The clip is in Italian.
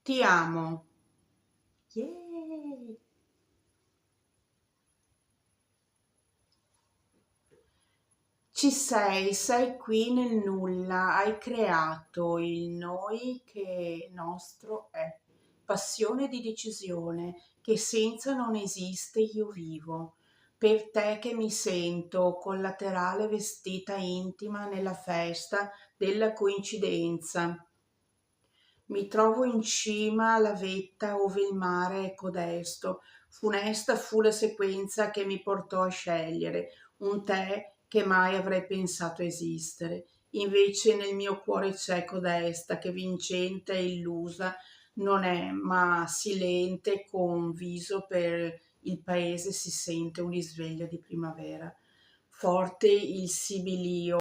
Ti amo. Yay! Ci sei qui nel nulla, hai creato il noi che nostro è, passione di decisione che senza non esiste io vivo, per te che mi sento collaterale vestita intima nella festa della coincidenza. Mi trovo in cima alla vetta ove il mare è codesto, funesta fu la sequenza che mi portò a scegliere un te che mai avrei pensato esistere. Invece nel mio cuore c'è codesta che vincente e illusa non è, ma silente con viso per il paese si sente un risveglio di primavera. Forte il sibilio